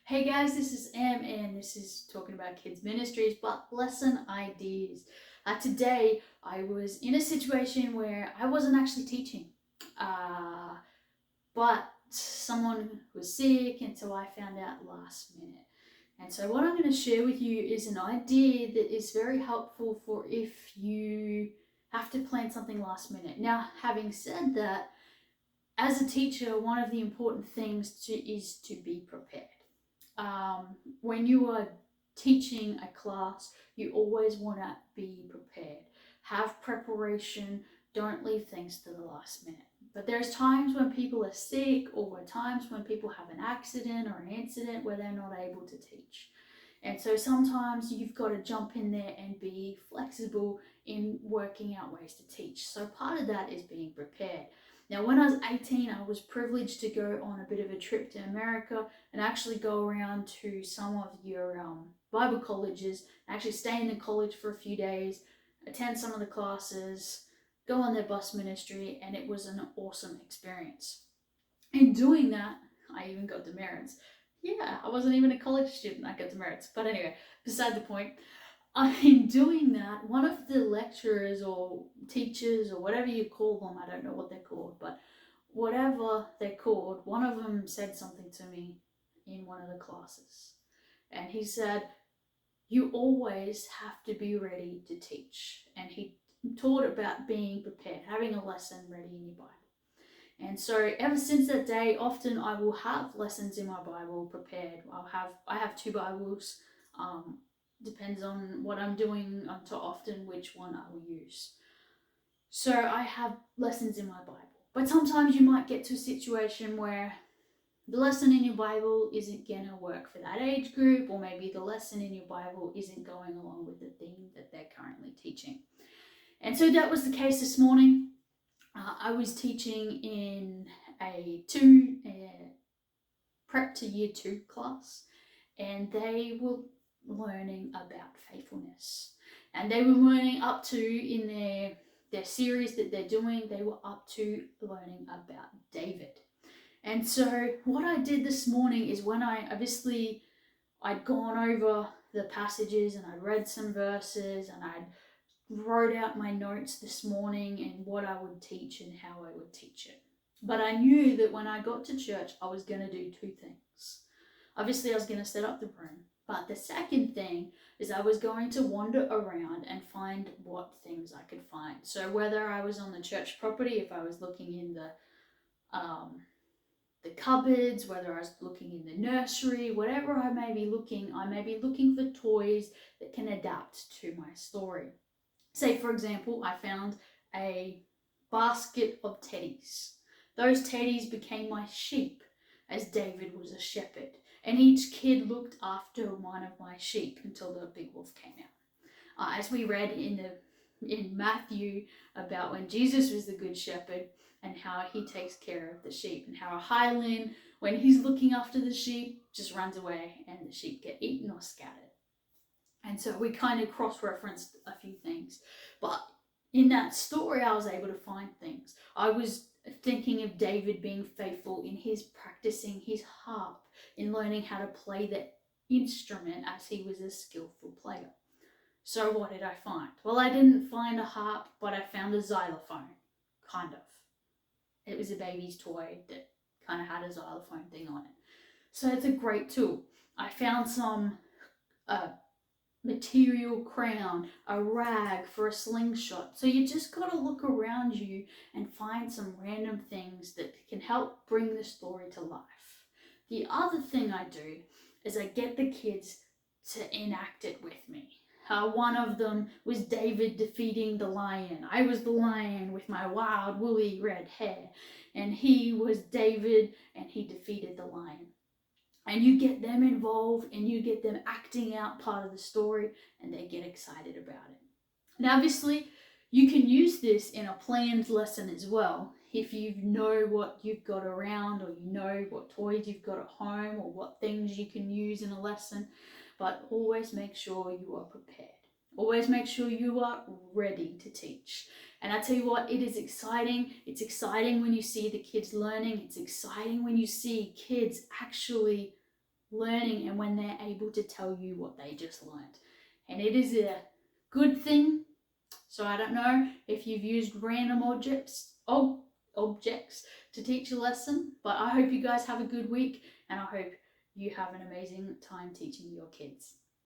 Hey guys, this is Em, and this is talking about kids' ministries, but lesson ideas. Today, I was in a situation where I wasn't actually teaching, uh, but someone was sick, and so I found out last minute. And so, what I'm going to share with you is an idea that is very helpful for if you have to plan something last minute. Now, having said that, as a teacher, one of the important things is to be prepared. When you are teaching a class, you always want to be prepared. Have preparation, don't leave things to the last minute. But there's times when people are sick, or times when people have an accident or an incident where they're not able to teach. And so sometimes you've got to jump in there and be flexible in working out ways to teach. So part of that is being prepared. Now, when I was 18, I was privileged to go on a bit of a trip to America and actually go around to some of your Bible colleges, actually stay in the college for a few days, attend some of the classes, go on their bus ministry, and it was an awesome experience. In doing that, I even got demerits. Yeah, I wasn't even a college student, I got demerits. But anyway, beside the point, in doing that, one of the lecturers or teachers or whatever you call them, I don't know what they're called, but whatever they're called, one of them said something to me in one of the classes. And he said, "You always have to be ready to teach." And he taught about being prepared, having a lesson ready in your Bible. And so ever since that day, often I will have lessons in my Bible prepared. I have two Bibles. Um, Depends on what I'm doing to often which one I will use. So I have lessons in my Bible. But sometimes you might get to a situation where the lesson in your Bible isn't going to work for that age group, or maybe the lesson in your Bible isn't going along with the theme that they're currently teaching. And so that was the case this morning. I was teaching in a prep to year 2 class, and they were learning about faithfulness. And they were learning up to, in their series that they're doing, they were up to learning about David. And so what I did this morning is, when I'd gone over the passages and I'd read some verses and I'd wrote out my notes this morning and what I would teach and how I would teach it. But I knew that when I got to church, I was going to do two things. Obviously, I was going to set up the room. But the second thing is I was going to wander around and find what things I could find. So whether I was on the church property, if I was looking in the cupboards, whether I was looking in the nursery, whatever I may be looking for toys that can adapt to my story. Say, for example, I found a basket of teddies. Those teddies became my sheep, as David was a shepherd, and each kid looked after one of my sheep until the big wolf came out. As we read in Matthew about when Jesus was the good shepherd and how he takes care of the sheep, and how a hireling, when he's looking after the sheep, just runs away and the sheep get eaten or scattered. And so we kind of cross-referenced a few things. But in that story, I was able to find things. I was thinking of David being faithful in his practicing his harp, in learning how to play the instrument, as he was a skillful player. So what did I find? Well, I didn't find a harp, but I found a xylophone, kind of. It was a baby's toy that kind of had a xylophone thing on it. So it's a great tool. I found some material crown, a rag for a slingshot. So you just got to look around you and find some random things that can help bring the story to life. The other thing I do is I get the kids to enact it with me. One of them was David defeating the lion. I was the lion with my wild, woolly red hair, and he was David, and he defeated the lion. And you get them involved and you get them acting out part of the story, and they get excited about it. Now, obviously, you can use this in a planned lesson as well. If you know what you've got around, or you know what toys you've got at home, or what things you can use in a lesson, but always make sure you are prepared. Always make sure you are ready to teach. And I tell you what, it is exciting. It's exciting when you see the kids learning. It's exciting when you see kids actually learning and when they're able to tell you what they just learned. And it is a good thing. So I don't know if you've used random objects to teach a lesson, but I hope you guys have a good week, and I hope you have an amazing time teaching your kids.